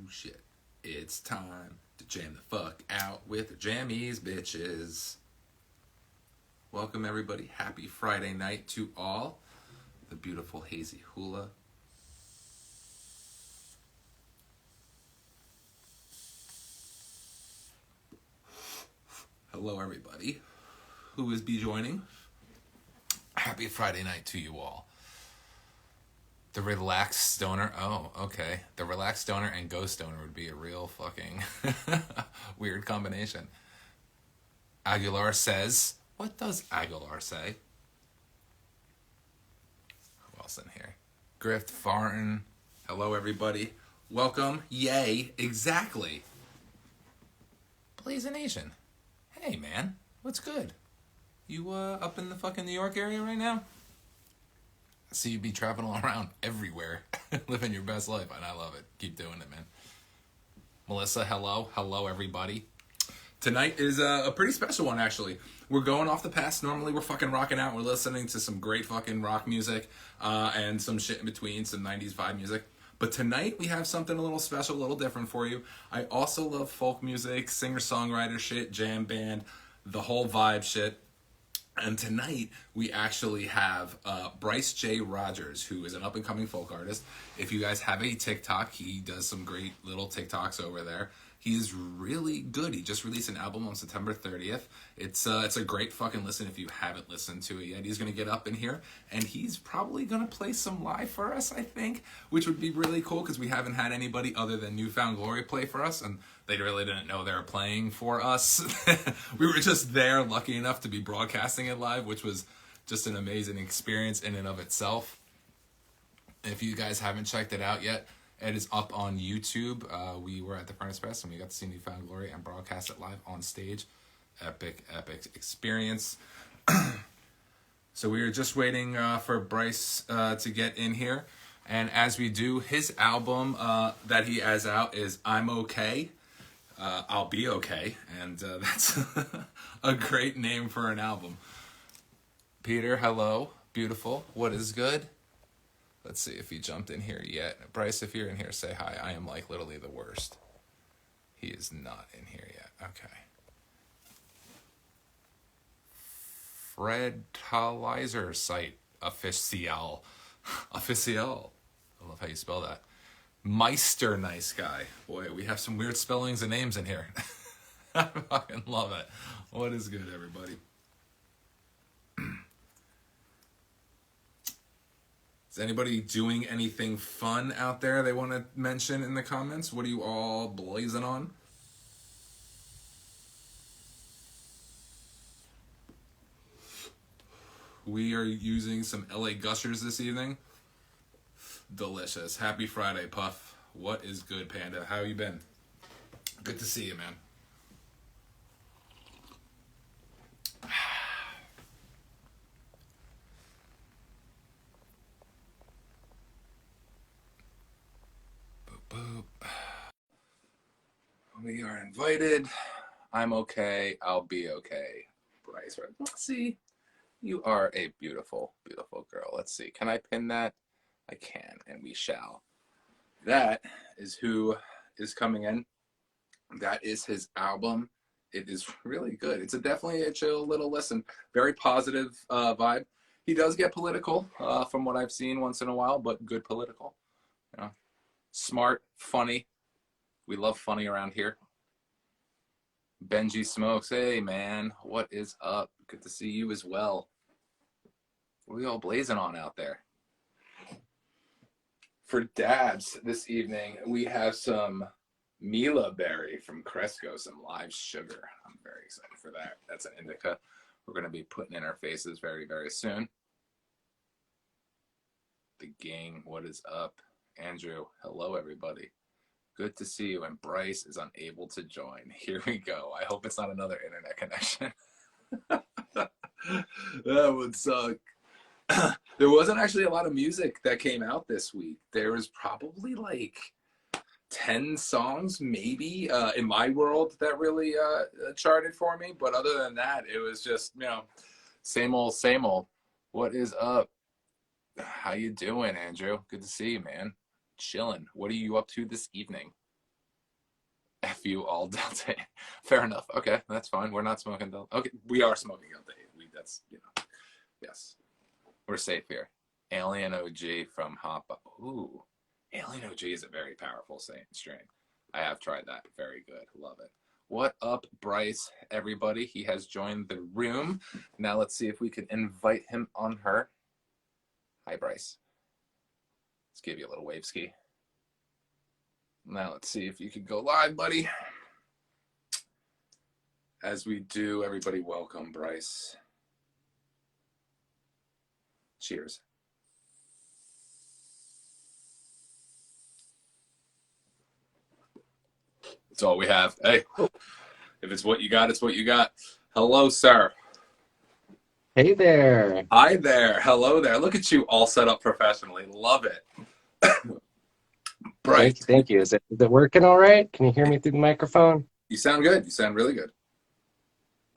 shit. It's time to jam the fuck out with Jammy's bitches. Welcome everybody. Happy Friday night to all. The beautiful hazy hula. Hello everybody who is be joining. Happy Friday night to you all. The relaxed stoner. Oh, okay. The relaxed stoner and ghost stoner would be a real fucking weird combination. Aguilar says, what does Aguilar say? Who else in here? Grift Farton. Hello, everybody. Welcome. Yay. Exactly. Blaze Nation. Hey, man. What's good? You up in the fucking New York area right now? I see you be traveling around everywhere, living your best life, and I love it. Keep doing it, man. Melissa, hello. Hello, everybody. Tonight is a pretty special one, actually. We're going off the past. Normally, we're fucking rocking out. We're listening to some great fucking rock music and some shit in between, some 90s vibe music. But tonight, we have something a little special, a little different for you. I also love folk music, singer-songwriter shit, jam band, the whole vibe shit. And tonight, we actually have Bryce J. Rogers, who is an up-and-coming folk artist. If you guys have a TikTok, he does some great little TikToks over there. He's really good. He just released an album on September 30th. It's a great fucking listen if you haven't listened to it yet. He's going to get up in here, and he's probably going to play some live for us, I think, which would be really cool because we haven't had anybody other than Newfound Glory play for us, and they really didn't know they were playing for us. We were just there, lucky enough to be broadcasting it live, which was just an amazing experience in and of itself. If you guys haven't checked it out yet, it is up on YouTube. We were at the Furnace Fest and we got to see Newfound Glory and broadcast it live on stage. Epic experience. So we were just waiting for Bryce to get in here. And as we do, his album that he has out is I'm Okay. I'll Be Okay. And that's a great name for an album. Peter, hello. Beautiful. What is good? Let's see if he jumped in here yet. Bryce, if you're in here, say hi. I am like literally the worst. He is not in here yet. Okay. Fred Talizer site official. Official. I love how you spell that. Meister, nice guy. Boy, we have some weird spellings and names in here. I fucking love it. What is good, everybody? Is anybody doing anything fun out there they want to mention in the comments? What are you all blazing on? We are using some LA Gushers this evening. Delicious. Happy Friday, Puff. What is good, Panda? How you been? Good to see you, man. We are invited. I'm okay. I'll be okay. Bryce, let's see. You are a beautiful, beautiful girl. Let's see. Can I pin that? I can, and we shall. That is who is coming in. That is his album. It is really good. It's definitely a chill little listen. Very positive vibe. He does get political from what I've seen once in a while, but good political. You know, smart, funny. We love funny around here. Benji Smokes. Hey, man. What is up? Good to see you as well. What are we all blazing on out there? For dabs this evening, we have some Mila Berry from Cresco, some live sugar. I'm very excited for that. That's an indica we're going to be putting in our faces very, very soon. The gang, what is up? Andrew, hello, everybody. Good to see you. And Bryce is unable to join. Here we go. I hope it's not another internet connection. That would suck. There wasn't actually a lot of music that came out this week. There was probably like 10 songs, maybe, in my world that really charted for me. But other than that, it was just, you know, same old, same old. What is up? How you doing, Andrew? Good to see you, man. Chilling. What are you up to this evening? few all Delta 8. Fair enough. Okay, that's fine. We're not smoking Delta. Okay, we are smoking Delta 8. That's, yes. We're safe here. Alien OG from Hop. Ooh, Alien OG is a very powerful strain. I have tried that. Very good. Love it. What up, Bryce, everybody? He has joined the room. Now let's see if we can invite him on her. Hi, Bryce. Let's give you a little wave ski. Now let's see if you can go live, buddy. As we do, everybody welcome Bryce. Cheers. That's all we have. Hey, if it's what you got, it's what you got. Hello, sir. Hey there. Hi there. Hello there. Look at you all set up professionally. Love it. Bryce. Thank you. Is it working all right? Can you hear me through the microphone? You sound good. You sound really good.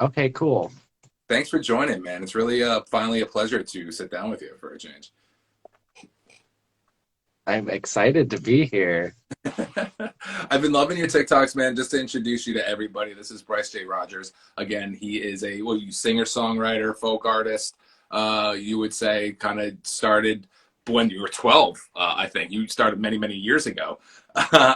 Okay, cool. Thanks for joining, man. It's really finally a pleasure to sit down with you for a change. I'm excited to be here. I've been loving your TikToks, man. Just to introduce you to everybody, this is Bryce J. Rogers. Again, he is a singer-songwriter, folk artist. You would say kind of started when you were 12, I think. You started many, many years ago.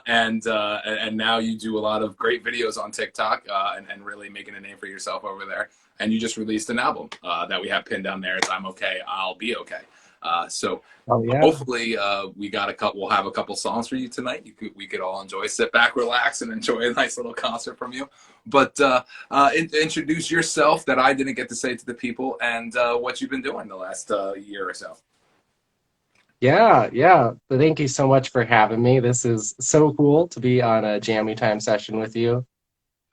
And now you do a lot of great videos on TikTok and really making a name for yourself over there. And you just released an album that we have pinned down there. It's I'm Okay, I'll Be Okay. Hopefully we'll have a couple songs for you tonight. We could all enjoy, sit back, relax, and enjoy a nice little concert from you. But introduce yourself that I didn't get to say to the people, and what you've been doing the last year or so. Yeah. Thank you so much for having me. This is so cool to be on a Jammy Time session with you.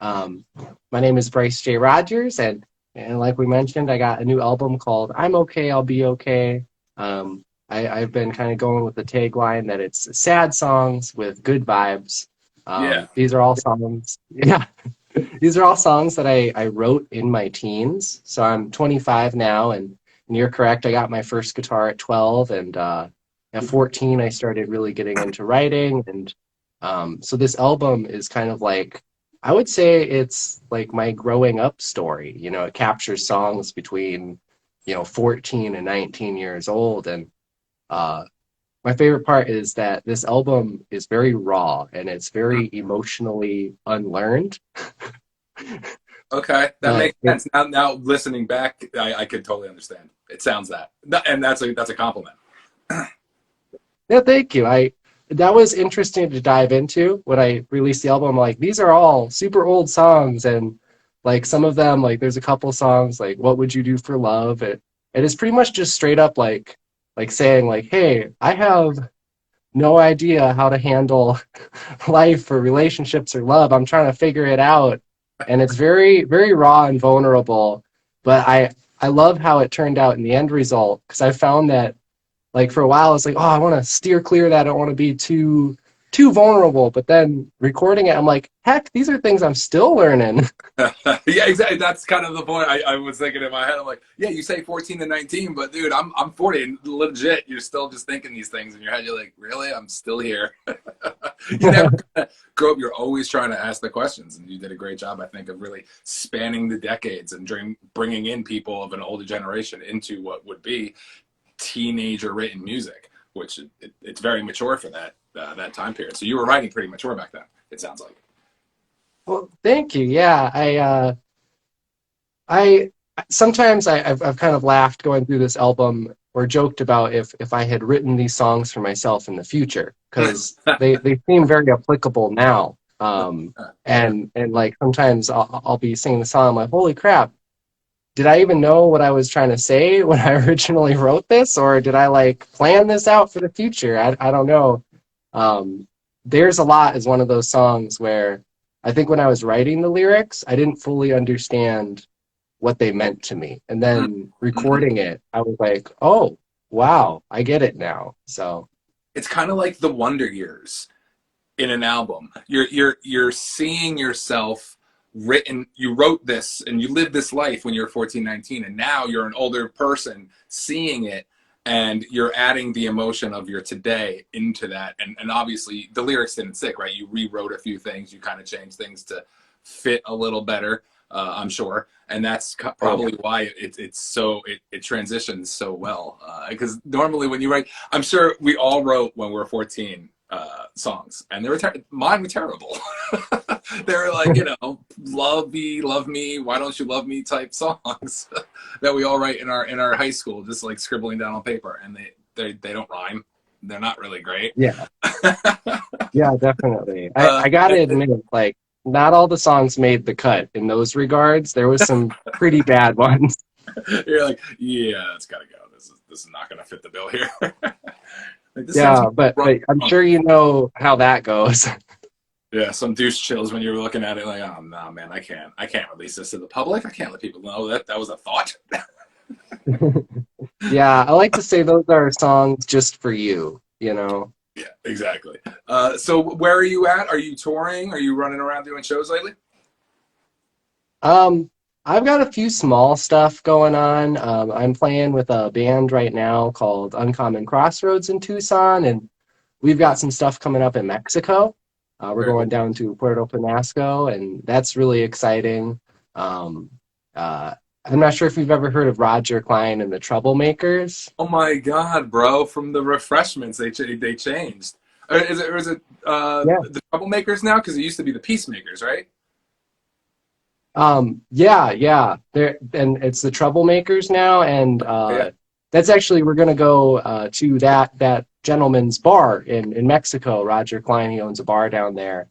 My name is Bryce J. Rogers, and like we mentioned, I got a new album called I'm Okay, I'll Be Okay. I've been kind of going with the tagline that it's sad songs with good vibes. These are all songs. Yeah, these are all songs that I wrote in my teens. So I'm 25 now, and you're correct. I got my first guitar at 12, and at 14 I started really getting into writing. And so this album is kind of like, I would say it's like my growing up story. It captures songs between 14 and 19 years old. And my favorite part is that this album is very raw and it's very emotionally unlearned. Okay, that makes sense. Now listening back, I could totally understand. It sounds that, and that's a compliment. Yeah, thank you. That was interesting to dive into when I released the album. Like, these are all super old songs, and like some of them, like there's a couple songs like "What Would You Do for Love?" It is pretty much just straight up like saying like, "Hey, I have no idea how to handle life or relationships or love. I'm trying to figure it out." And it's very, very raw and vulnerable. But I love how it turned out in the end result, because I found that like for a while it's like, oh, I want to steer clear of that. I don't want to be too vulnerable. But then recording it, I'm like, heck, these are things I'm still learning. Yeah, exactly. That's kind of the point I was thinking in my head. I'm like, yeah, you say 14 to 19, but dude, I'm 40 and legit. You're still just thinking these things in your head. You're like, really? I'm still here. You never grow up. You're always trying to ask the questions, and you did a great job, I think, of really spanning the decades and bringing in people of an older generation into what would be teenager written music, which it's very mature for that time period. So you were writing pretty mature back then, it sounds like. Well, thank you. Yeah, I sometimes I've kind of laughed going through this album, or joked about if I had written these songs for myself in the future, because they seem very applicable now. And like sometimes I'll be singing the song, I'm like, holy crap, did I even know what I was trying to say when I originally wrote this, or did I like plan this out for the future? I don't know. There's a Lot is one of those songs where I think when I was writing the lyrics, I didn't fully understand what they meant to me. And then recording it, I was like, oh, wow, I get it now. So it's kind of like the Wonder Years in an album. You're seeing yourself written. You wrote this and you lived this life when you were 14, 19, and now you're an older person seeing it and you're adding the emotion of your today into that. And obviously the lyrics didn't stick, right? You rewrote a few things, you kind of changed things to fit a little better, I'm sure. And that's Oh, yeah. probably why it transitions so well. Because normally when you write, I'm sure we all wrote when we were 14 songs, and they were mine were terrible. They were like, love me, why don't you love me type songs that we all write in our high school, just like scribbling down on paper, and they don't rhyme. They're not really great. Yeah, yeah, definitely. uh, I gotta admit, like, not all the songs made the cut in those regards. There was some pretty bad ones. you're like, yeah, it's gotta go. This is not gonna fit the bill here. Like, this sounds Yeah, but I'm wrong. sure you know how that goes. Yeah, some douche chills when you're looking at it like, oh no, man, I can't release this to the public. I can't let people know that was a thought. Yeah, I like to say those are songs just for you, you know. Yeah, exactly. So where are you at? Are you touring? Are you running around doing shows lately? Um, I've got a few small stuff going on. I'm playing with a band right now called Uncommon Crossroads in Tucson, and we've got some stuff coming up in Mexico. We're Very going cool. down to Puerto Penasco, and that's really exciting. Um, uh, I'm not sure if you've ever heard of Roger Klein and the Troublemakers. Oh my God, bro! From the refreshments, they changed. Is it Yeah. the troublemakers now? Because it used to be the peacemakers, right? Yeah, yeah. There and it's the Troublemakers now, and Yeah, that's actually we're gonna go to that gentleman's bar in Mexico. Roger Klein, he owns a bar down there, of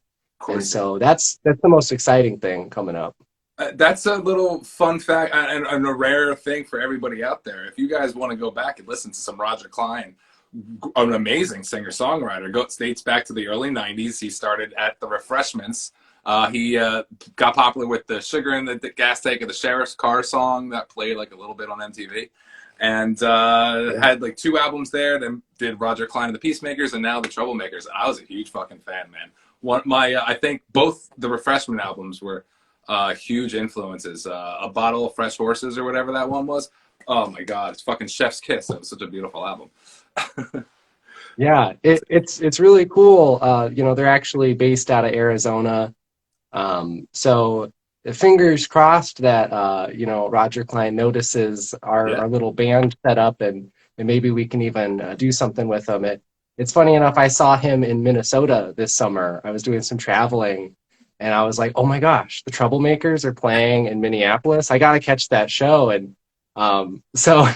and course. so that's the most exciting thing coming up. That's a little fun fact and a rare thing for everybody out there. If you guys want to go back and listen to some Roger Klein, an amazing singer-songwriter, dates back to the early 90s. He started at the Refreshments. He got popular with the Sugar in the Gas Tank of the Sheriff's Car song that played like a little bit on MTV. And Yeah. had like two albums there. Then did Roger Klein and the Peacemakers, and now the Troublemakers. And I was a huge fucking fan, man. I think both the Refreshment albums were huge influences. A Bottle of Fresh Horses or whatever that one was. Oh my God, it's fucking Chef's Kiss. That was such a beautiful album. Yeah, it's really cool. They're actually based out of Arizona. So fingers crossed that Roger Klein notices Yeah. our little band set up and maybe we can even do something with him. It's funny enough, I saw him in Minnesota this summer. I was doing some traveling and I was like, oh my gosh, the Troublemakers are playing in Minneapolis. I gotta catch that show. And so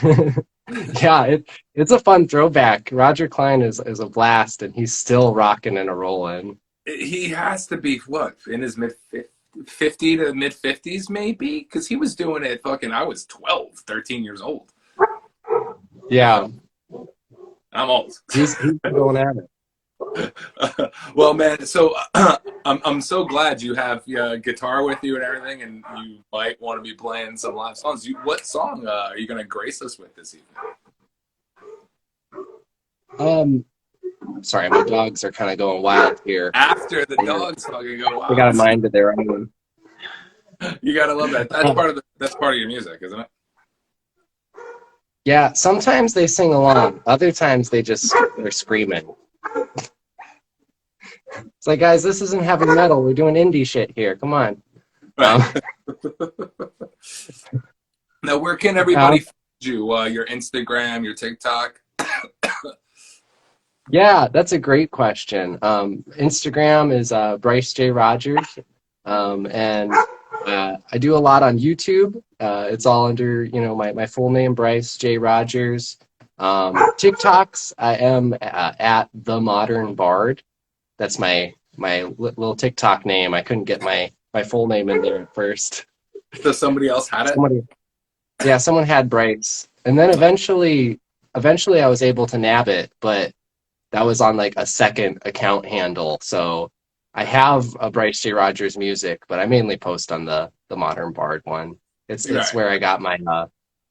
yeah, it's a fun throwback. Roger Klein is a blast and he's still rocking and a rolling. He has to be what in his mid 50 to mid 50s maybe, because he was doing it fucking I was 12, 13 years old. Yeah, I'm old. he's going at it. Well, man, so I'm so glad you have your guitar with you and everything, and you might want to be playing some live songs. What song are you going to grace us with this evening? Um, Sorry, my dogs are kind of going wild here. After the dogs fucking go They got wild. a mind of their own. You gotta love that. That's Um, that's part of your music, isn't it? yeah, sometimes they sing along. Other times they're screaming. It's like, guys, this isn't heavy metal. We're doing indie shit here. Come on. Right. Um, Now, where can uh, everybody find you? Your Instagram, your TikTok. yeah, that's a great question. Instagram is Bryce J. Rogers. And I do a lot on YouTube. It's all under, my full name, Bryce J. Rogers. TikToks, I am at The Modern Bard. That's my little TikTok name. I couldn't get my full name in there at first. So somebody else had it. Somebody, yeah, someone had Bryce, and then eventually I was able to nab it, but that was on like a second account handle. So I have a Bryce J. Rogers music, but I mainly post on the Modern Bard one. It's Right. where I got my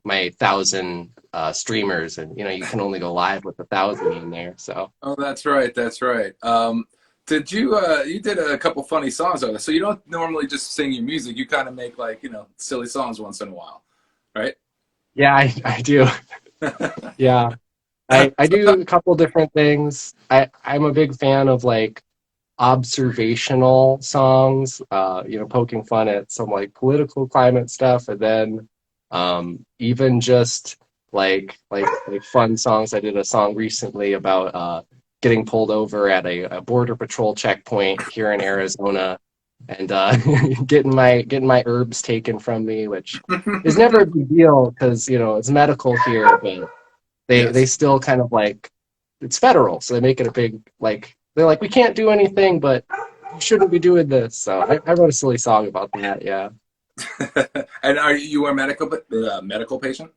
1,000 streamers, and you can only go live with 1,000 in there. So Oh, that's right. That's right. Did you did a couple funny songs on this? So you don't normally just sing your music. You kind of make like silly songs once in a while, right? yeah, I do. Yeah. I do a couple different things. I'm a big fan of like observational songs, poking fun at some like political climate stuff, and then even just like fun songs. I did a song recently about getting pulled over at a border patrol checkpoint here in Arizona, and getting my herbs taken from me, which is never a big deal because it's medical here, but they Yes. still kind of like it's federal, so they make it a big like they're like we can't do anything, but you shouldn't be doing this. So I wrote a silly song about that. Yeah. And are you a medical patient?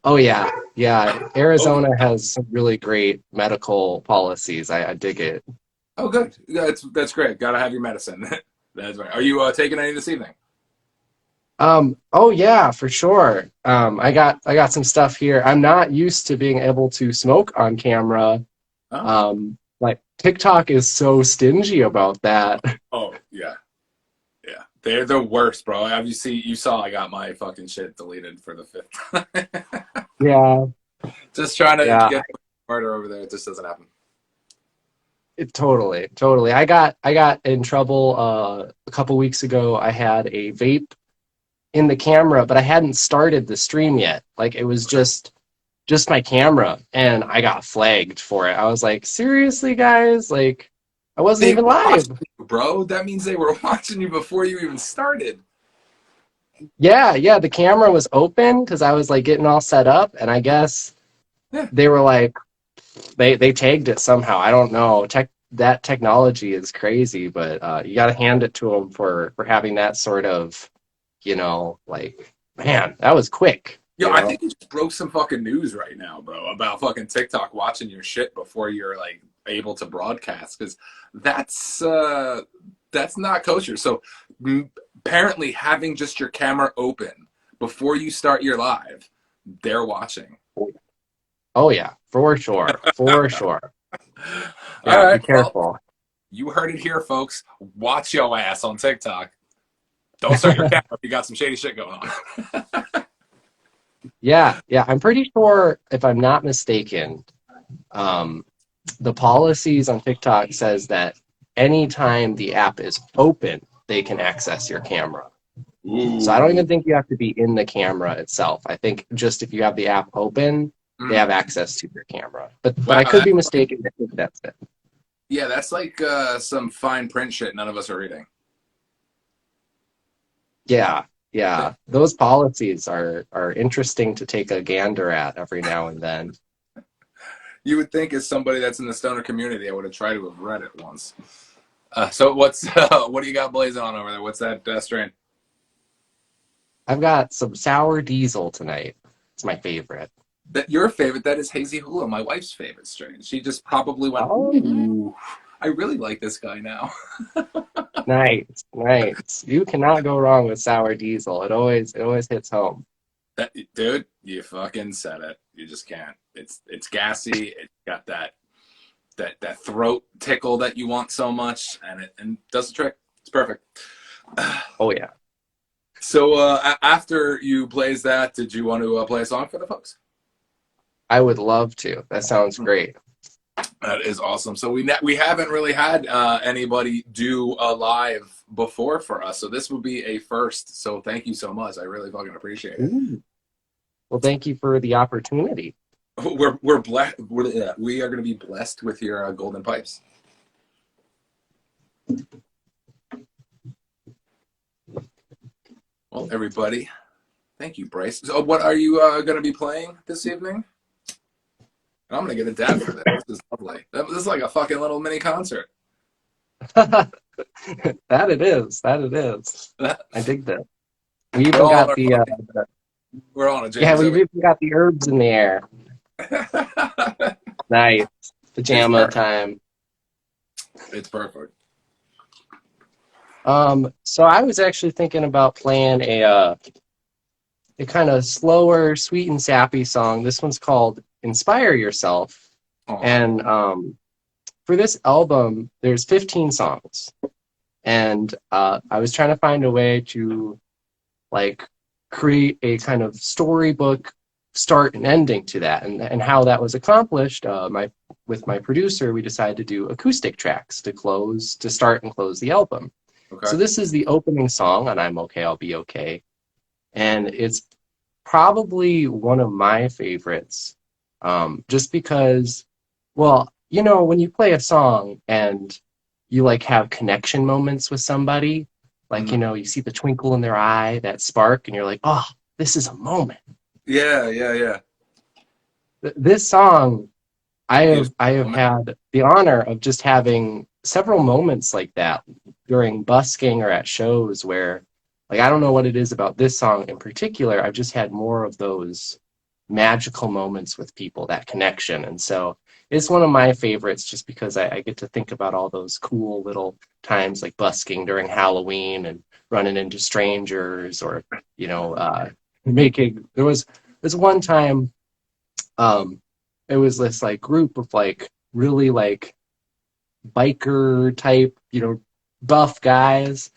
Oh yeah, yeah. Oh, Arizona has some really great medical policies. I dig it. oh, good. Yeah, that's great. Gotta have your medicine. That's right. Are you taking any this evening? Oh yeah, for sure. I got some stuff here. I'm not used to being able to smoke on camera. Oh, Like TikTok is so stingy about that. oh, yeah, yeah. They're the worst, bro. Have you saw I got my fucking shit deleted for the fifth time. Yeah, Just trying to yeah. get murder over there. It just doesn't happen. Totally. I got in trouble a couple weeks ago. I had a vape in the camera, but I hadn't started the stream yet. Like it was just my camera, and I got flagged for it. I was like, seriously, guys, like I wasn't They even were live. watching you, bro. That means they were watching you before you even started. Yeah, the camera was open because I was like getting all set up, and I guess Yeah. they were like they tagged it somehow. I don't know. That technology is crazy, but you got to hand it to them for having that sort of, like man, that was quick. Yo, I think you just broke some fucking news right now, bro, about fucking TikTok watching your shit before you're like able to broadcast, because that's not kosher. So apparently, having just your camera open before you start your live, they're watching. Oh yeah, for sure. All Yeah, be right, well, careful. you heard it here, folks. Watch your ass on TikTok. Don't start your camera if you got some shady shit going on. Yeah. I'm pretty sure, if I'm not mistaken, um, the policies on TikTok says that anytime the app is open, they can access your camera. So I don't Ooh. even think you have to be in the camera itself. I think just if you have the app open, they have Mm. access to your camera. But Wow, I could be mistaken. I think that's it. yeah, that's like some fine print shit none of us are reading. Yeah. Those policies are interesting to take a gander at every now and then. You would think, as somebody that's in the stoner community, I would have tried to have read it once. So what do you got blazing on over there? What's that strain? I've got some sour diesel tonight. It's my favorite. That your favorite? That is Hazy Hula, my wife's favorite strain. She just probably went, Oh, ooh, I really like this guy now. nice. You cannot go wrong with sour diesel. It always hits home. Dude, you fucking said it. You just can't. It's gassy. It's got that throat tickle that you want so much, and it does the trick. It's perfect. Oh yeah. So after you plays that, did you want to play a song for the folks? I would love to. That sounds great. That is awesome. So we haven't really had anybody do a live before for us, so this would be a first. So thank you so much. I really fucking appreciate it. Ooh. Well, thank you for the opportunity. We're blessed. We are going to be blessed with your golden pipes. Well, everybody, thank you, Bryce. So what are you going to be playing this evening? And I'm going to get a dab for this. This is lovely. This is like a fucking little mini concert. That it is. I dig that. We even We're all on got we're all on a James. yeah, we even got the herbs in the air. Nice. Pajama time. It's perfect. So I was actually thinking about playing a kind of slower, sweet and sappy song. This one's called Inspire Yourself. Aww. And for this album, there's 15 songs. And I was trying to find a way to like create a kind of storybook start and ending to that, and how that was accomplished. With my producer, we decided to do acoustic tracks to start and close the album. Okay. So this is the opening song on I'm Okay, I'll Be Okay. And it's probably one of my favorites, just because, well, when you play a song and you like have connection moments with somebody, like, you see the twinkle in their eye, that spark, and you're like, oh, this is a moment. Yeah. This song, Beautiful I have moment. had the honor of just having several moments like that during busking or at shows where, like, I don't know what it is about this song in particular. I've just had more of those magical moments with people, that connection. And so it's one of my favorites just because I get to think about all those cool little times like busking during Halloween and running into strangers, or, there's one time, it was this like group of like really like biker type, buff guys,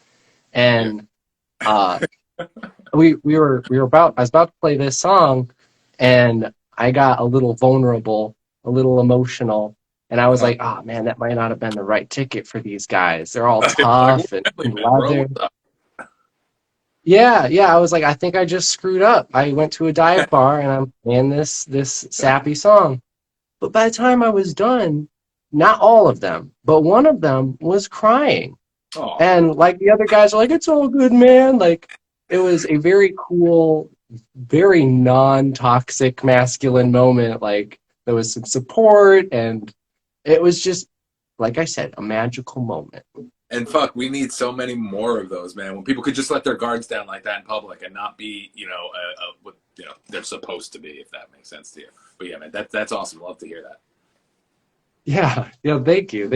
Yeah. and uh, I was about to play this song, and I got a little vulnerable, a little emotional, and I was Uh-huh. like, oh man, that might not have been the right ticket for these guys. They're all You're like, tough what and family, man, bro? leather. What's up? Yeah. I was like, I think I just screwed up. I went to a dive bar and I'm playing this sappy song. But by the time I was done, not all of them, but one of them was crying. Oh, And like the other guys are like, it's all good, man. Like it was a very cool, very non-toxic masculine moment. Like there was some support, and it was just, like I said, a magical moment. and fuck, we need so many more of those, man. When people could just let their guards down like that in public and not be, what they're supposed to be, if that makes sense to you. But yeah, man, that's awesome. Love to hear that. Yeah. Thank you.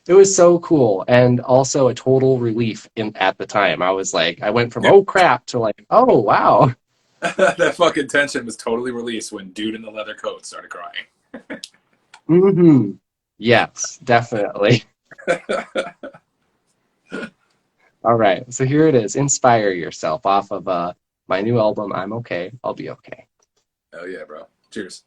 It was so cool, and also a total relief at the time. I was like, I went from Yeah. oh crap to like, oh wow. That fucking tension was totally released when dude in the leather coat started crying. Yes, definitely. All right, so here it is. Inspire yourself off of my new album. I'm okay. I'll be okay. Hell yeah, bro. Cheers.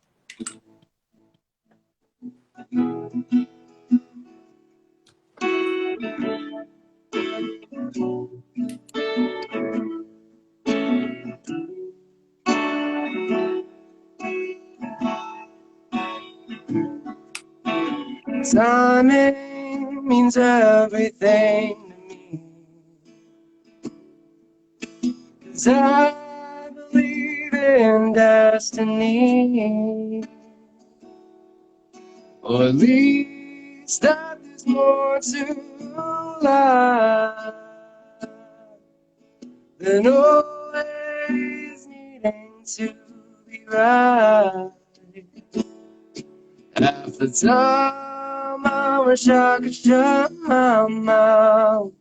Timing means everything to me, 'cause I believe in destiny, or at least that there's more to life than always needing to be right. Half the time I wish I could shut my mouth.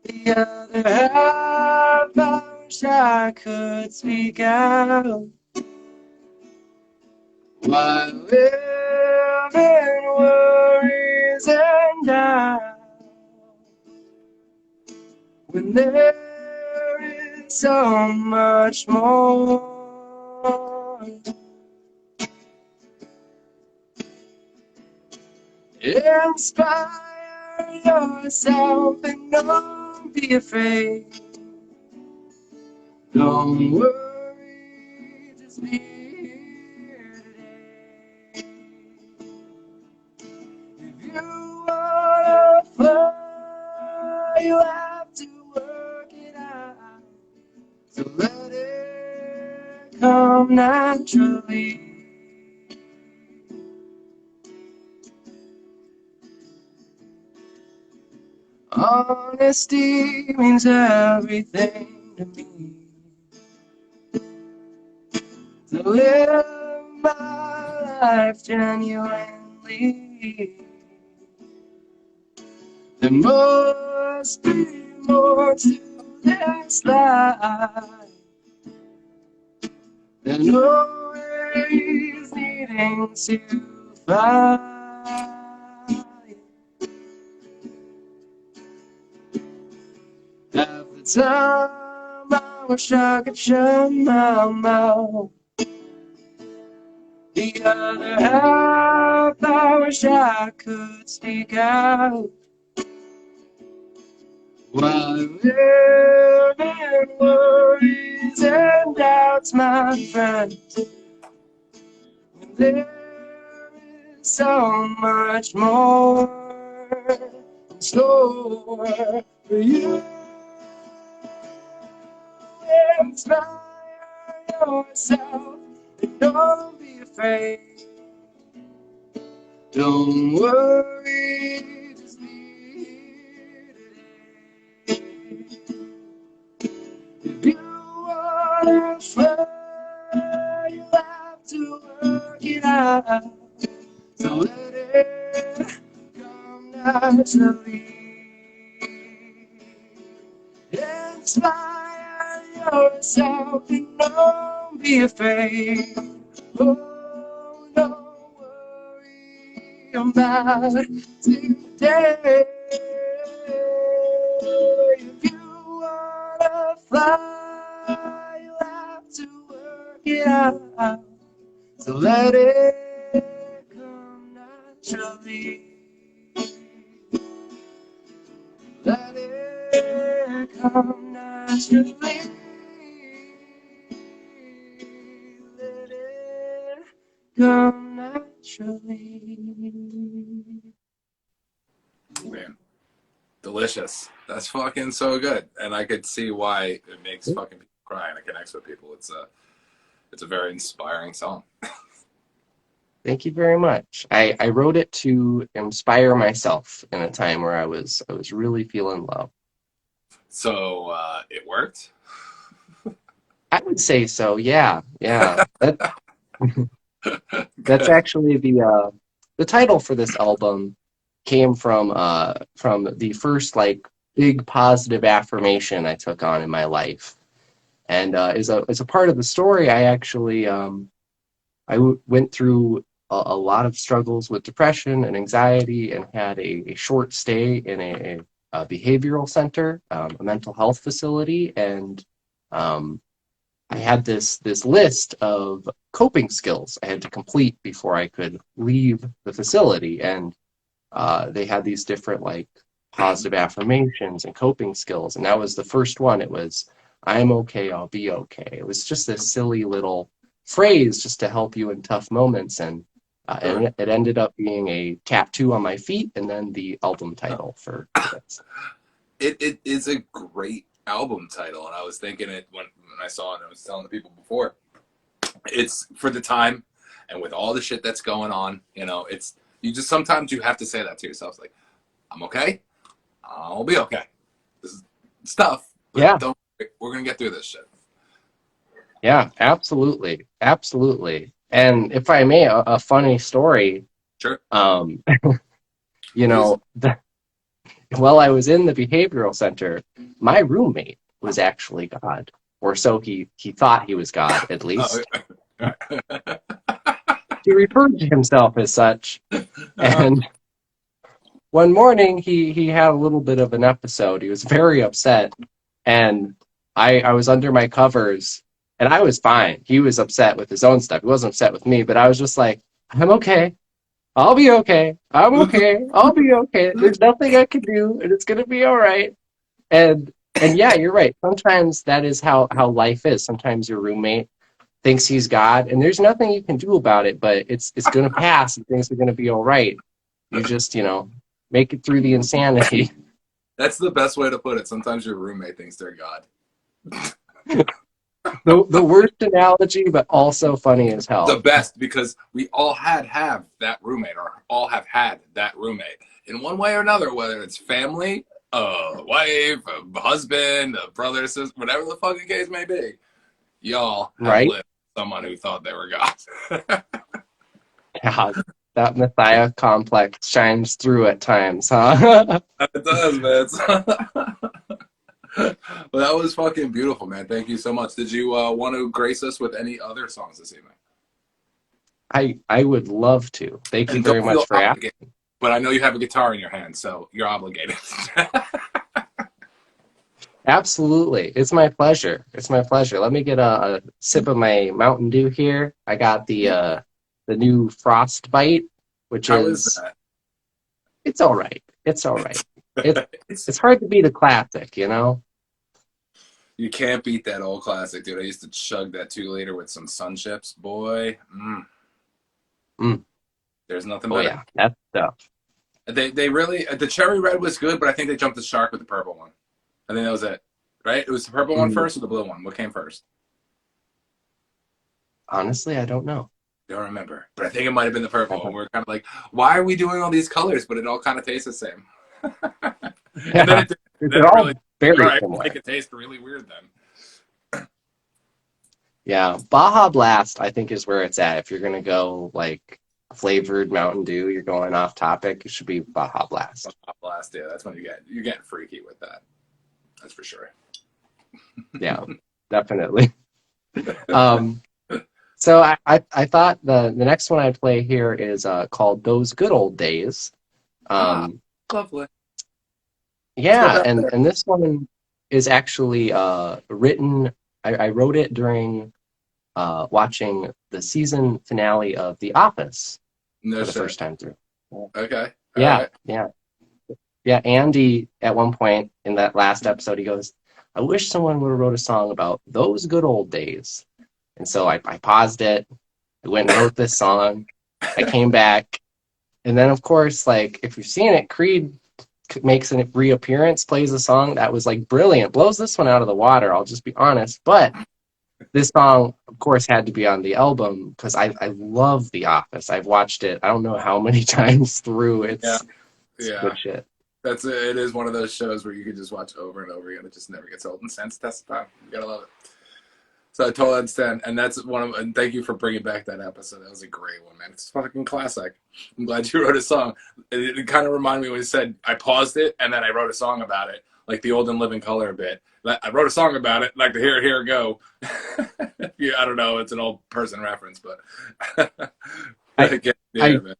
The other half I wish I could speak out. While living worries and doubt, when there is so much more. Inspire yourself and don't be afraid. Don't worry, just be here today. If you wanna fly, you have to work it out. So let it come naturally. Honesty means everything to me. To live my life genuinely, there must be more to this life than always needing to fight. Half the time I wish I could shut my mouth. The other half, I wish I could speak out. While I live in worries and doubts, my friend, there is so much more in store for you. Inspire yourself, don't be afraid. Don't worry, just be here today. If you wanna fly, you have to work it out. So let it come naturally. Inspire yourself and don't be afraid. Oh, don't worry about today. If you wanna fly, you have to work it out. So let it come naturally. Let it come naturally. Let it come naturally. Man, delicious. That's fucking so good, and I could see why it makes fucking people cry and it connects with people. It's a very inspiring song. Thank you very much. I wrote it to inspire myself in a time where I was really feeling low. So it worked. I would say so. Yeah. That's actually the title for this album came from the first like big positive affirmation I took on in my life, and as a part of the story, I actually went through a lot of struggles with depression and anxiety, and had a short stay in a behavioral center, a mental health facility, and I had this list of coping skills I had to complete before I could leave the facility, and they had these different like positive affirmations and coping skills, and that was the first one. It was, "I'm okay, I'll be okay." It was just this silly little phrase just to help you in tough moments, and it ended up being a tattoo on my feet, and then the album title for this. It is a great album title, and I was thinking it when I saw it. I was telling the people before, it's for the time, and with all the shit that's going on, it's you just sometimes you have to say that to yourself, like, I'm okay, I'll be okay. This is stuff, but Yeah. we're gonna get through this shit. Yeah, absolutely. And if I may, a funny story. Sure. While I was in the behavioral center, my roommate was actually God, or so he thought he was God, at least. He referred to himself as such, and one morning he had a little bit of an episode. He was very upset, and I was under my covers, and I was fine. He was upset with his own stuff. He wasn't upset with me, but I was just like, I'm okay. I'll be okay. I'm okay. I'll be okay. There's nothing I can do, and it's gonna be all right. And yeah, you're right. Sometimes that is how life is. Sometimes your roommate thinks he's God, and there's nothing you can do about it. But it's gonna pass, and things are gonna be all right. You just make it through the insanity. That's the best way to put it. Sometimes your roommate thinks they're God. The worst analogy, but also funny as hell. The best, because we all have that roommate, or all have had that roommate in one way or another, whether it's family, a wife, a husband, a brother, sister, whatever the fucking case may be. Y'all have Right? lived with someone who thought they were God. God, that Messiah complex shines through at times, huh? It does, man. Well, that was fucking beautiful, man. Thank you so much. Did you want to grace us with any other songs this evening? I would love to. Thank you And very don't feel much for asking. obligated, but I know you have a guitar in your hand, so you're obligated. Absolutely. It's my pleasure. It's my pleasure. Let me get a sip of my Mountain Dew here. I got the new Frostbite, which How is is that? it's all right. It's all right. It's It's it's hard to beat a classic, you know? you can't beat that old classic, dude. I used to chug that 2 liter with some sun chips, boy. Mm. There's nothing Oh better. yeah, that's stuff. They really the cherry red was good, but I think they jumped the shark with the purple one. I think that was it. Right? It was the purple one Mm. first or the blue one? What came first? Honestly, I don't know. Don't remember. But I think it might have been the purple. And we're kind of like, why are we doing all these colors? But it all kind of tastes the same. And Yeah, then they're it all really, all very right, similar. make it taste really weird then. Yeah, Baja Blast, I think, is where it's at. If you're gonna go like flavored Mountain Dew, you're going off topic. It should be Baja Blast. Blast, yeah, that's when you're getting freaky with that. That's for sure. Yeah, definitely. Um, so I thought the next one I'd play here is called "Those Good Old Days." Ah, Um, lovely. Let's go yeah, back there. and this one is actually written. I wrote it during watching the season finale of The Office No for the shit. first time through. Okay. All Yeah, right. yeah, yeah. Andy, at one point in that last episode, he goes, "I wish someone would have wrote a song about those good old days." And so I paused it. I went and wrote this song. I came back, and then of course, like if you've seen it, Creed makes a reappearance, plays a song that was like brilliant, blows this one out of the water. I'll just be honest, but this song, of course, had to be on the album because I love The Office. I've watched it I don't know how many times through. Yeah. It's Yeah. good shit. It is one of those shows where you can just watch over and over again. It just never gets old and stands the test of time. You gotta love it. So I totally understand, and that's one of. And thank you for bringing back that episode. That was a great one, man. It's a fucking classic. I'm glad you wrote a song. It kind of reminded me when you said I paused it and then I wrote a song about it, like the old and living color a bit. I wrote a song about it, like the here go. Yeah, I don't know. It's an old person reference, but I yeah, I man.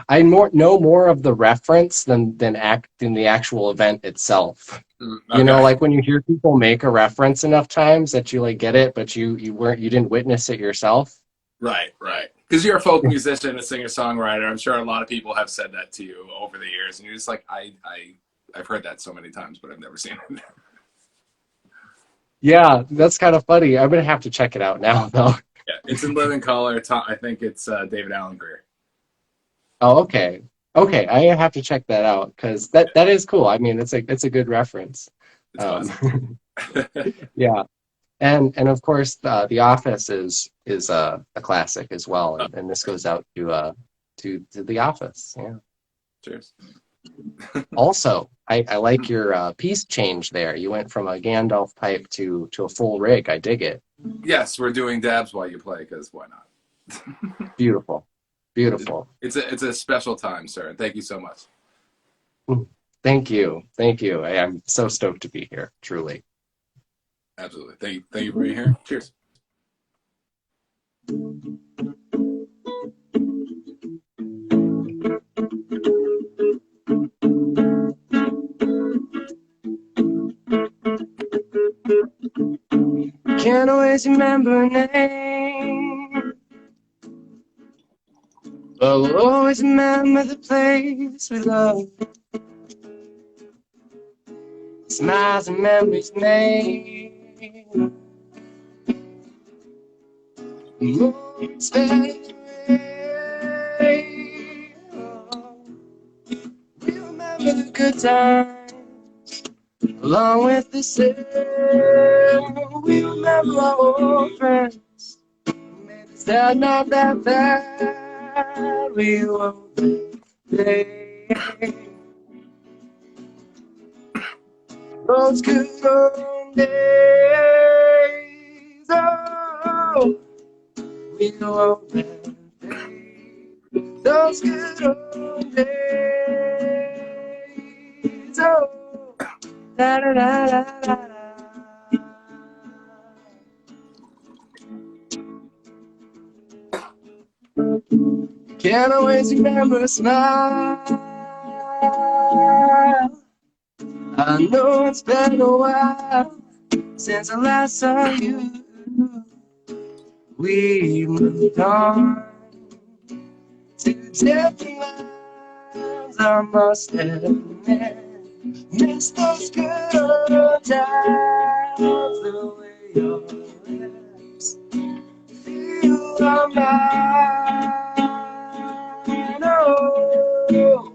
I know more of the reference than the actual event itself. You know, Okay, like when you hear people make a reference enough times that you like get it, but you didn't witness it yourself. right, right. Because you're a folk musician, a singer songwriter. I'm sure a lot of people have said that to you over the years, and you're just like, I've heard that so many times, but I've never seen it. Yeah, that's kind of funny. I'm gonna have to check it out now, though. Yeah, it's in living color. I think it's David Allen Greer. Oh, okay. Okay, I have to check that out because that is cool. I mean, it's a good reference. It's Um, classic. yeah, and of course, The Office is a classic as well, and this goes out to The Office. Yeah. Cheers. Also, I like your piece change there. You went from a Gandalf pipe to a full rig. I dig it. Yes, we're doing dabs while you play because why not? Beautiful, beautiful. It's a special time, sir. Thank you so much. Thank you, thank you. I'm so stoked to be here. Truly. Absolutely. Thank you for being here. Cheers. Can't always remember a name, but we'll always remember the place we love. Smiles and memories made. Moments spent away. We remember the good times, along with the sad. We remember our old friends. Made us sad, not that bad. We won't play those good old days. Oh, we won't play those good old days. Oh, da da da da da. Can't always remember a smile. I know it's been a while since I last saw you. We moved on to different lands, I must admit. Miss those good old times, the way your lips feel on mine. Oh,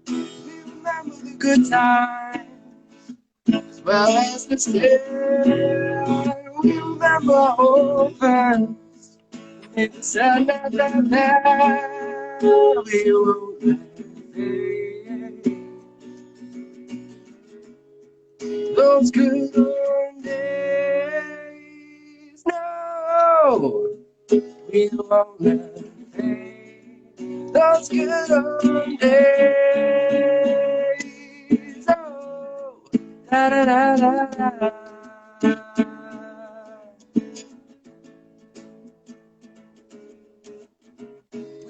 we remember the good times as well as the stare. We remember hoping it said that we won't those good old days. No, we won't let it fade. Those good old days. Oh, da da da da da.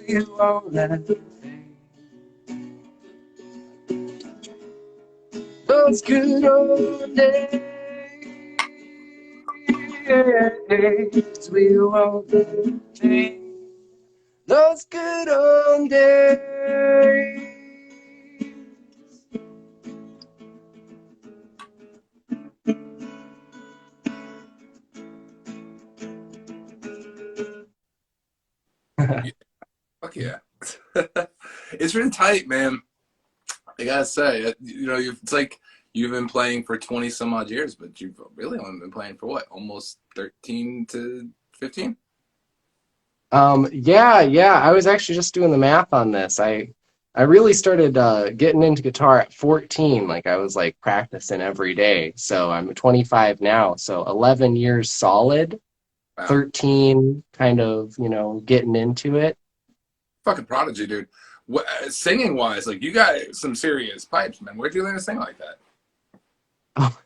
We won't let it fade. Those good old days. We won't let it fade. Those good old days. Fuck yeah. It's really tight, man. I gotta say, it's like you've been playing for 20 some odd years, but you've really only been playing for what, almost 13 to 15? Yeah. I was actually just doing the math on this. I really started getting into guitar at 14. Like I was like practicing every day. So I'm 25 now. So 11 years solid. Wow. 13 kind of, getting into it. Fucking prodigy, dude. Singing wise, like you got some serious pipes, man. Where'd you learn to sing like that? Oh,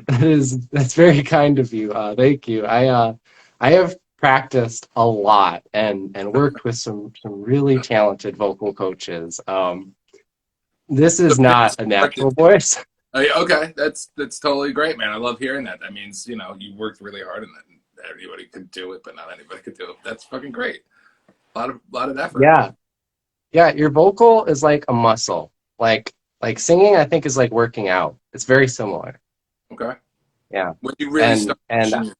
that's very kind of you. Thank you. I have practiced a lot and worked with some really talented vocal coaches. This is not a natural voice. Okay, that's totally great, man. I love hearing that. That means you worked really hard and that everybody could do it, but not anybody could do it. That's fucking great. A lot of effort. Yeah. Your vocal is like a muscle. Like singing, I think is like working out. It's very similar. Okay. Yeah. When you really start pushing,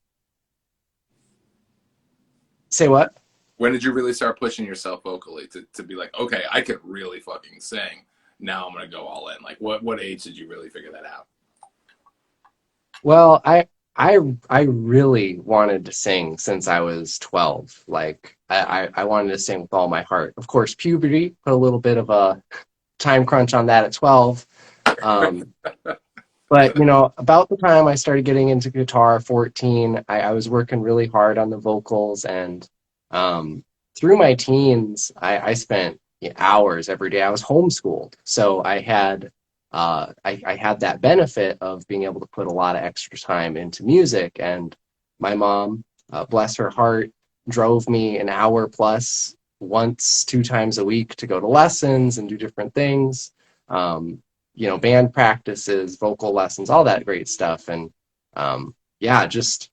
say what? When did you really start pushing yourself vocally to be like, okay, I could really fucking sing. Now I'm gonna go all in. Like, what age did you really figure that out? Well, I really wanted to sing since I was 12. Like I wanted to sing with all my heart. Of course, puberty put a little bit of a time crunch on that at 12. But about the time I started getting into guitar, 14, I was working really hard on the vocals, and through my teens, I spent hours every day. I was homeschooled, so I had that benefit of being able to put a lot of extra time into music. And my mom, bless her heart, drove me an hour plus once, 2 times a week to go to lessons and do different things. Band practices, vocal lessons, all that great stuff. And just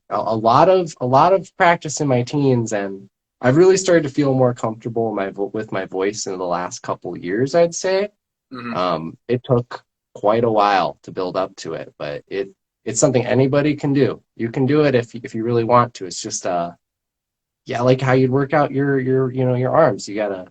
a lot of practice in my teens, and I've really started to feel more comfortable with my voice in the last couple years, I'd say. Mm-hmm. It took quite a while to build up to it, but it's something anybody can do. You can do it if you really want to. It's just like how you'd work out your arms. You gotta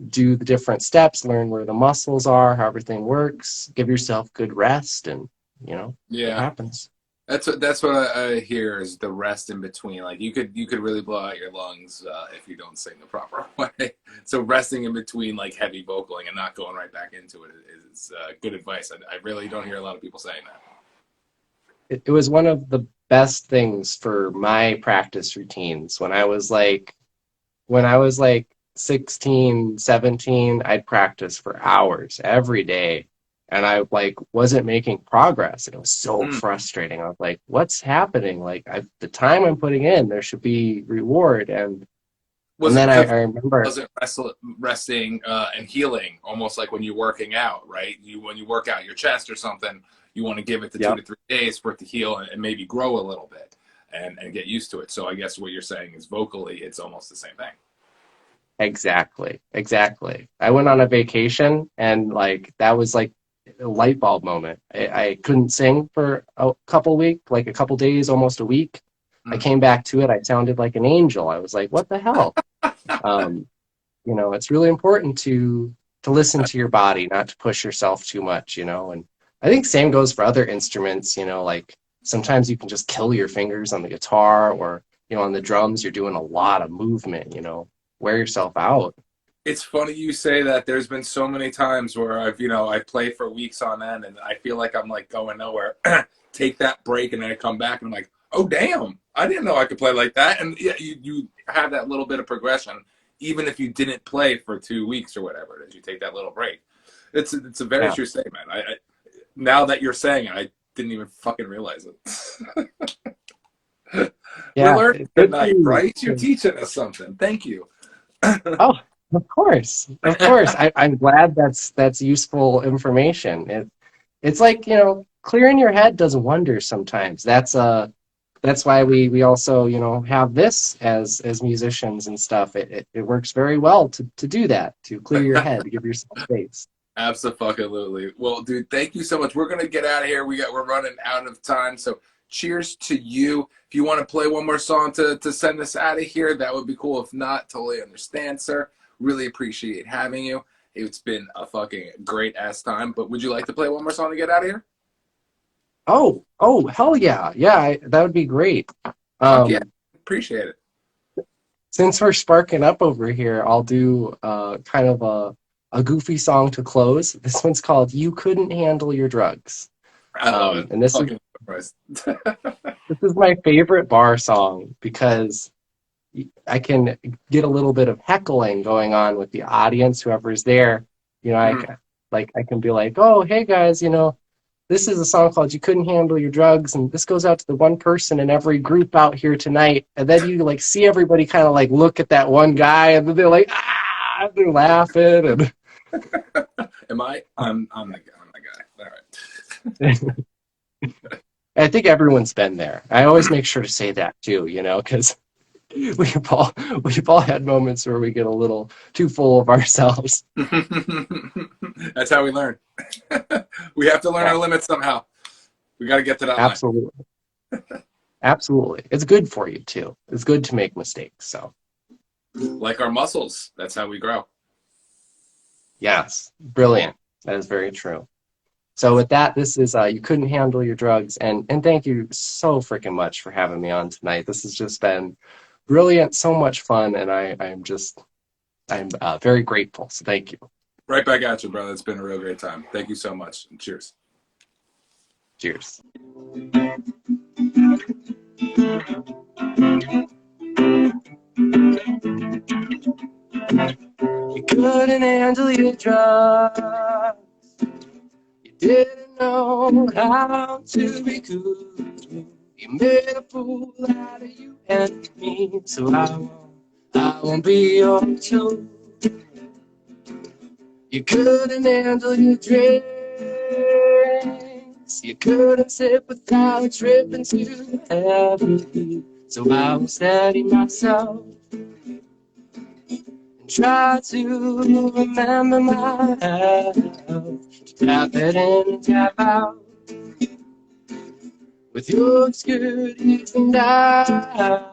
do the different steps, learn where the muscles are, how everything works, give yourself good rest, and it happens. That's what I hear is the rest in between. Like you could really blow out your lungs if you don't sing the proper way. So resting in between like heavy vocaling and not going right back into it is good advice. I really don't hear a lot of people saying that. It was one of the best things for my practice routines when I was like 16, 17, I'd practice for hours every day, and I wasn't making progress, and it was so frustrating. I was like, what's happening? Like the time I'm putting in, there should be reward. And And Was it then because I remember, wasn't resting and healing, almost like when you're working out, right? When you work out your chest or something, you want to give it the yep. 2 to 3 days for it to heal and maybe grow a little bit and get used to it. So I guess what you're saying is vocally, it's almost the same thing. Exactly. Exactly. I went on a vacation and like that was like a light bulb moment. I couldn't sing for a couple weeks, like a couple days, almost a week. I Mm. came back to it. I sounded like an angel. I was like, what the hell? Um, it's really important to listen to your body, not to push yourself too much, and I think same goes for other instruments, like sometimes you can just kill your fingers on the guitar or, on the drums, you're doing a lot of movement, wear yourself out. It's funny you say that. There's been so many times where I play for weeks on end, and I feel like I'm like going nowhere. Take that break, and then I come back, and I'm like, oh damn, I didn't know I could play like that. And yeah, you have that little bit of progression, even if you didn't play for 2 weeks or whatever it is. You take that little break. It's a very Yeah. true statement. I now that you're saying it, I didn't even fucking realize it. We're Yeah. learning Good for tonight, you. Bryce. You're teaching us something. Thank you. Oh, of course. Of course. I'm glad that's useful information. It's like, clearing your head does wonders sometimes. That's why we also, have this as musicians and stuff. It works very well to do that, to clear your head, to give yourself space. Absolutely. Well, dude, thank you so much. We're gonna get out of here. We're running out of time. So cheers to you. If you want to play one more song to send us out of here, that would be cool. If not, totally understand, sir. Really appreciate having you. It's been a fucking great ass time. But would you like to play one more song to get out of here? Oh, hell yeah. Yeah, that would be great. Fuck yeah. Um, Appreciate it. since we're sparking up over here, I'll do kind of a goofy song to close. This one's called "You Couldn't Handle Your Drugs," I love it. and this is Fucking Christ. this is my favorite bar song because I can get a little bit of heckling going on with the audience, whoever's there. Mhm. I can be like, "Oh, hey guys, this is a song called You Couldn't Handle Your Drugs," and this goes out to the one person in every group out here tonight. And then you like see everybody kind of like look at that one guy, and then they're like, ah, they're laughing, and Am I? I'm the guy. All right. I think everyone's been there. I always make sure to say that too, because we've all we've all had moments where we get a little too full of ourselves. That's how we learn. We have to learn Yeah, our limits somehow. We got to get to that line. absolutely, absolutely. It's good for you too. It's good to make mistakes. So Like our muscles. That's how we grow. yes, brilliant. That is very true. So with that, this is You Couldn't Handle Your Drugs, and thank you so freaking much for having me on tonight. This has just been brilliant, so much fun, and I'm very grateful. So thank you. Right back at you, brother. It's been a real great time. Thank you so much. Cheers. Cheers. You couldn't handle your drugs. You didn't know how to be cool. You made a fool out of you and me. So I won't be your tool. You couldn't handle your drinks. You couldn't sit without tripping too heavy. So I will steady myself and try to remember my health. To tap it in and tap out with your excuses and doubts.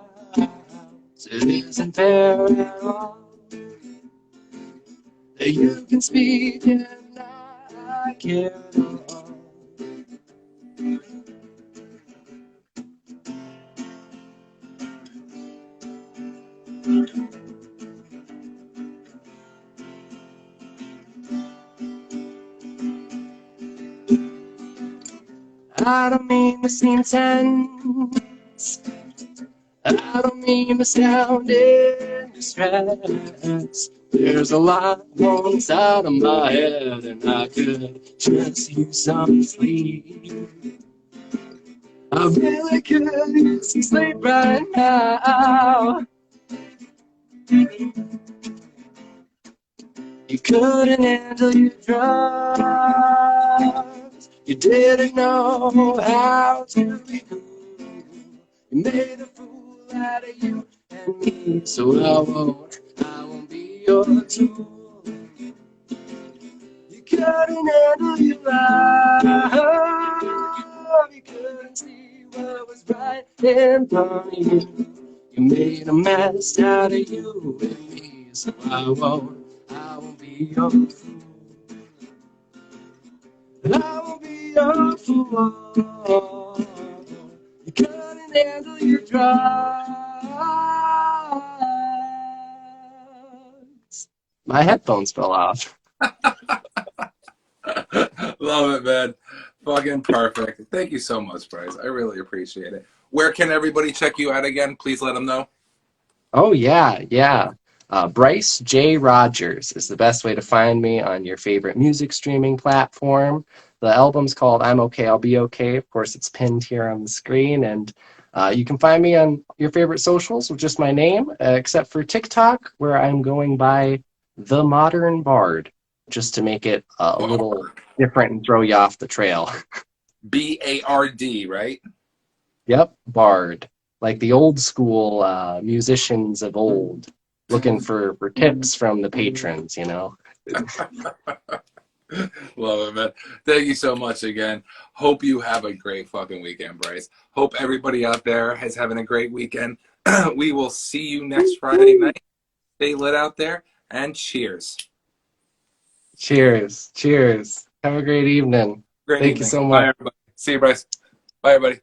It isn't fair at all that you can speak and I can't. I don't mean to seem tense. I don't mean to sound in distress. There's a lot going inside of my head, and I could just use some sleep. I really could use some sleep right now. You couldn't handle your drugs. You didn't know how to be cool. You made a fool out of you and me. So I won't be your tool. You couldn't handle your love. You couldn't see what was right in front of you. You made a mess out of you and me. So I won't be your fool. I won't be your fool. You couldn't handle your drugs. My headphones fell off. Love it, man. Fucking perfect. Thank you so much, Bryce. I really appreciate it. Where can everybody check you out again? Please let them know. Oh, yeah. Bryce J. Rogers is the best way to find me on your favorite music streaming platform. The album's called I'm Okay, I'll Be Okay. Of course, it's pinned here on the screen. And you can find me on your favorite socials with just my name, except for TikTok, where I'm going by The Modern Bard, just to make it a little different and throw you off the trail. BARD, right? Yep, Bard. Like the old school musicians of old, looking for tips from the patrons, you know? Love it, man. Thank you so much again. Hope you have a great fucking weekend, Bryce. Hope everybody out there is having a great weekend. We will see you next Friday night. Stay lit out there, and cheers. Cheers. Have a great evening. Great Thank you evening. so Bye, much. everybody. See you, Bryce. Bye, everybody.